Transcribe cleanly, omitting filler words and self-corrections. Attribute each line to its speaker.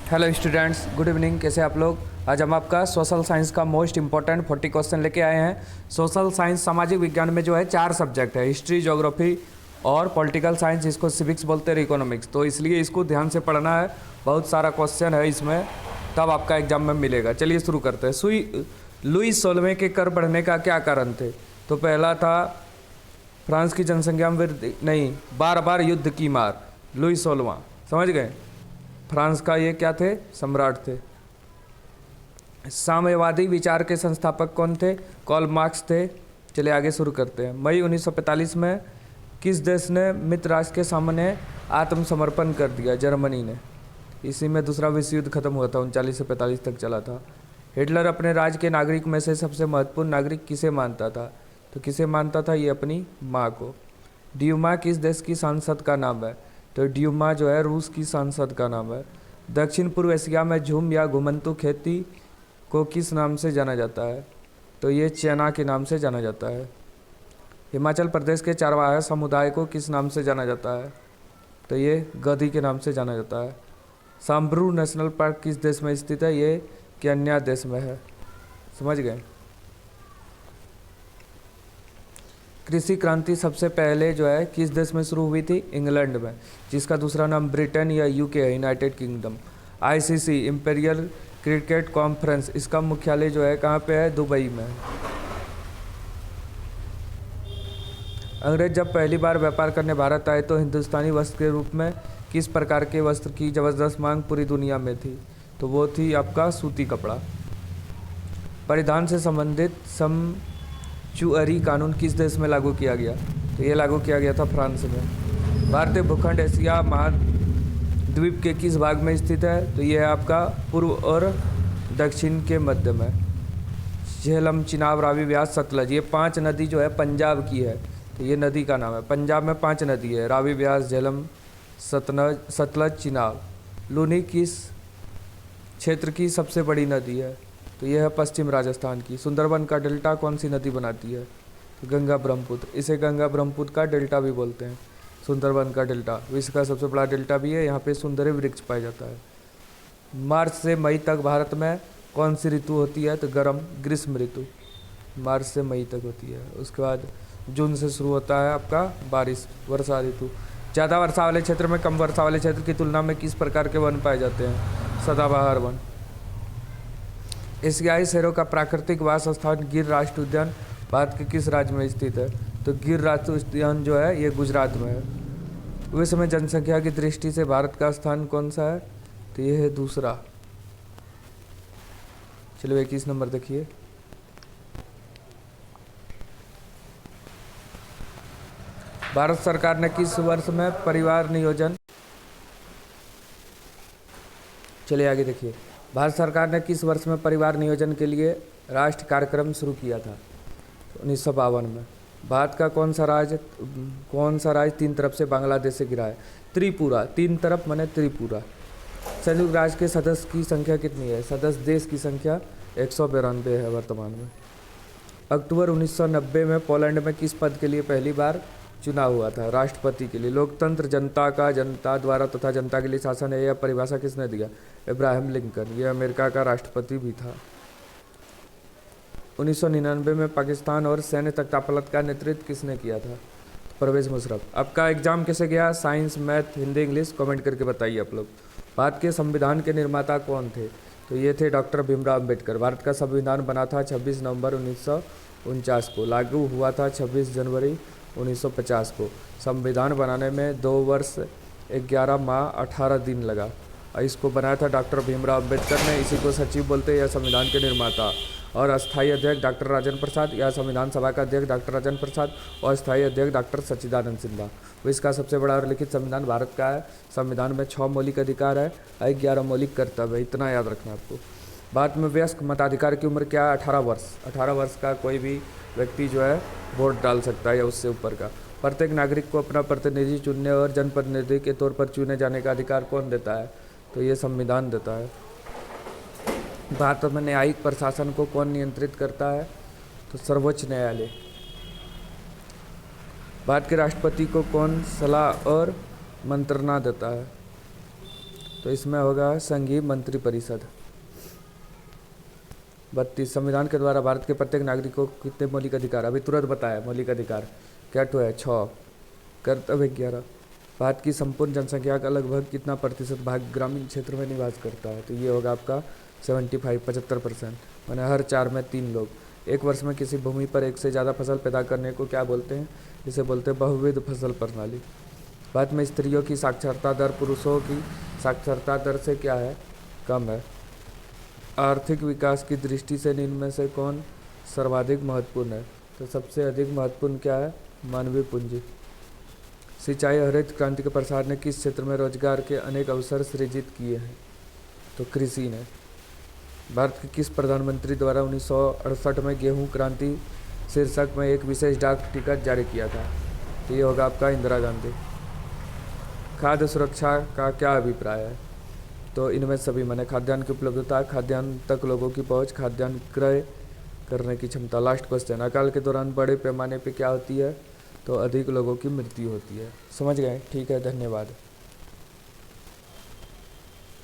Speaker 1: Hello students, good evening. कैसे आप लोग? आज हम आपका सोशल साइंस का मोस्ट इंपॉर्टेंट 40 क्वेश्चन लेके आए हैं। सोशल साइंस सामाजिक विज्ञान में जो है 4 सब्जेक्ट है, हिस्ट्री, ज्योग्राफी और पॉलिटिकल साइंस, जिसको सिविक्स बोलते हैं, इकोनॉमिक्स। तो इसलिए इसको ध्यान से पढ़ना है, बहुत सारा क्वेश्चन है इसमें, तब आपका एग्जाम में मिलेगा। चलिए शुरू करते हैं। लुईस 16वें के कर बढ़ने का क्या कारण थे? तो पहला था फ्रांस की जनसंख्या में वृद्धि, नहीं, बार बार युद्ध की मार। लुईस 16वां, समझ गए? फ्रांस का ये क्या थे? सम्राट थे। साम्यवादी विचार के संस्थापक कौन थे? कार्ल मार्क्स थे। चलिए आगे शुरू करते हैं। मई 1945 में किस देश ने मित्र राष्ट्र के सामने आत्मसमर्पण कर दिया? जर्मनी ने। इसी में दूसरा विश्व युद्ध खत्म हुआ था, 39 से 45 तक चला था। हिटलर अपने राज्य के नागरिक में से सबसे महत्वपूर्ण नागरिक किसे मानता था? तो किसे मानता था? ये अपनी माँ को। ड्यूमा किस देश की सांसद का नाम है? तो ड्यूमा जो है रूस की सांसद का नाम है। दक्षिण पूर्व एशिया में झूम या घुमंतू खेती को किस नाम से जाना जाता है? तो ये चैना के नाम से जाना जाता है। हिमाचल प्रदेश के चारवाहा समुदाय को किस नाम से जाना जाता है? तो ये गधी के नाम से जाना जाता है। सांब्रू नेशनल पार्क किस देश में स्थित है? ये केन्या देश में है। समझ गए? कृषि क्रांति सबसे पहले जो है किस देश में शुरू हुई थी? इंग्लैंड में, जिसका दूसरा नाम ब्रिटेन या यूके है, United kingdom. ICC imperial cricket conference, इसका मुख्यालय जो है कहाँ पे है? दुबई में। अंग्रेज जब पहली बार व्यापार करने भारत आए तो हिंदुस्तानी वस्त्र के रूप में किस प्रकार के वस्त्र की जबरदस्त मांग पूरी दुनिया में थी? तो वो थी आपका सूती कपड़ा। परिधान से संबंधित समझूरी कानून किस देश में लागू किया गया? तो ये लागू किया गया था फ्रांस में। भारतीय भूखंड एशिया महाद्वीप के किस भाग में स्थित है? तो ये है आपका पूर्व और दक्षिण के मध्य में। झेलम, चिनाब, रावी, व्यास, सतलज, ये 5 नदी जो है पंजाब की है। तो ये नदी का नाम है। पंजाब में 5 नदी है, रावी, व्यास, झेलम, सतलज, चिनाब। लूनी किस क्षेत्र की सबसे बड़ी नदी है? तो यह है पश्चिम राजस्थान की। सुंदरबन का डेल्टा कौन सी नदी बनाती है? तो गंगा ब्रह्मपुत्र। इसे गंगा ब्रह्मपुत्र का डेल्टा भी बोलते हैं। सुंदरबन का डेल्टा विश्व का सबसे बड़ा डेल्टा भी है। यहाँ पे सुंदरी वृक्ष पाया जाता है। मार्च से मई तक भारत में कौन सी ऋतु होती है? तो गर्म ग्रीष्म ऋतु मार्च से मई तक होती है। उसके बाद जून से शुरू होता है आपका बारिश, वर्षा ऋतु। ज़्यादा वर्षा वाले क्षेत्र में कम वर्षा वाले क्षेत्र की तुलना में किस प्रकार के वन पाए जाते हैं? सदाबहार वन। एशियाई शेरों का प्राकृतिक वास स्थान गिर राष्ट्रीय उद्यान भारत के किस राज्य में स्थित है? तो गिर राष्ट्रीय उद्यान जो है ये गुजरात में है। विश्व में जनसंख्या की दृष्टि से भारत का स्थान कौन सा है? तो ये है दूसरा। चलो 21 नंबर देखिए। भारत सरकार ने किस वर्ष में परिवार नियोजन, चलिए आगे देखिए। भारत सरकार ने किस वर्ष में परिवार नियोजन के लिए राष्ट्रीय कार्यक्रम शुरू किया था? 1952 में। भारत का कौन सा राज्य 3 तरफ से बांग्लादेश से घिरा है? त्रिपुरा। 3 तरफ माने त्रिपुरा। संयुक्त राष्ट्र के सदस्य की संख्या कितनी है? सदस्य देश की संख्या 192 है वर्तमान में। अक्टूबर 1990 में पोलैंड में किस पद के लिए पहली बार चुनाव हुआ था? राष्ट्रपति के लिए। लोकतंत्र जनता का, जनता द्वारा तथा जनता के लिए शासन है, यह परिभाषा किसने दिया? इब्राहिम लिंकन। यह अमेरिका का राष्ट्रपति भी था। 1999 में पाकिस्तान और सैन्य तख्तापलट का नेतृत्व किसने किया था? परवेज मुशर्रफ। आपका एग्जाम कैसे गया? Science, math, Hindi, English comment करके बताइए आप लोग। भारत के संविधान के निर्माता कौन थे? तो ये थे डॉक्टर भीमराव अम्बेडकर। भारत का संविधान बना था 26 नवंबर 1949 को, लागू हुआ था 26 जनवरी 1950 को। संविधान बनाने में 2 वर्ष 11 माह 18 दिन लगा। इसको बनाया था डॉक्टर भीमराव अम्बेडकर ने। इसी को सचिव बोलते हैं या संविधान के निर्माता। और अस्थायी अध्यक्ष डॉक्टर राजेंद्र प्रसाद या संविधान सभा का अध्यक्ष डॉक्टर राजेंद्र प्रसाद और अस्थायी अध्यक्ष डॉक्टर सच्चिदानंद सिन्हा। विश्व का सबसे बड़ा और लिखित संविधान भारत का है। संविधान में 6 मौलिक अधिकार है, 11 मौलिक कर्तव्य है। इतना याद रखना आपको। भारत में वयस्क मताधिकार की उम्र क्या है? 18 वर्ष। 18 वर्ष का कोई भी व्यक्ति जो है वोट डाल सकता है या उससे ऊपर का। प्रत्येक नागरिक को अपना प्रतिनिधि चुनने और जनप्रतिनिधि के तौर पर चुने जाने का अधिकार कौन देता है? तो ये संविधान देता है। भारत में न्यायिक प्रशासन को कौन नियंत्रित करता है? तो सर्वोच्च न्यायालय। भारत के राष्ट्रपति को कौन सलाह और मंत्रणा देता है? तो इसमें होगा संघीय मंत्रिपरिषद। 32 संविधान के द्वारा भारत के प्रत्येक नागरिक को कितने मौलिक अधिकार, अभी तुरंत बताया मौलिक अधिकार क्या तो है 6, कर्तव्य 11। भारत की संपूर्ण जनसंख्या का लगभग कितना प्रतिशत भाग ग्रामीण क्षेत्र में निवास करता है, तो ये होगा आपका 75% मैंने हर 4 में 3 लोग। एक वर्ष में किसी भूमि पर एक से ज़्यादा फसल पैदा करने को क्या बोलते हैं, इसे बोलते हैं बहुविध फसल प्रणाली। भारत में स्त्रियों की साक्षरता दर पुरुषों की साक्षरता दर से क्या है, कम है। आर्थिक विकास की दृष्टि से निम्न में से कौन सर्वाधिक महत्वपूर्ण है, तो सबसे अधिक महत्वपूर्ण क्या है, मानवीय पूंजी। सिंचाई हरित क्रांति के प्रसार ने किस क्षेत्र में रोजगार के अनेक अवसर सृजित किए हैं, तो कृषि ने। भारत के किस प्रधानमंत्री द्वारा 1968 में गेहूं क्रांति शीर्षक में एक विशेष डाक टिकट जारी किया था, तो ये होगा आपका इंदिरा गांधी। खाद्य सुरक्षा का क्या अभिप्राय है, तो इनमें सभी मैंने खाद्यान्न की उपलब्धता, खाद्यान्न तक लोगों की पहुंच, खाद्यान्न क्रय करने की क्षमता। लास्ट क्वेश्चन, अकाल के दौरान बड़े पैमाने पे क्या होती है, तो अधिक लोगों की मृत्यु होती है। समझ गए, ठीक है, धन्यवाद।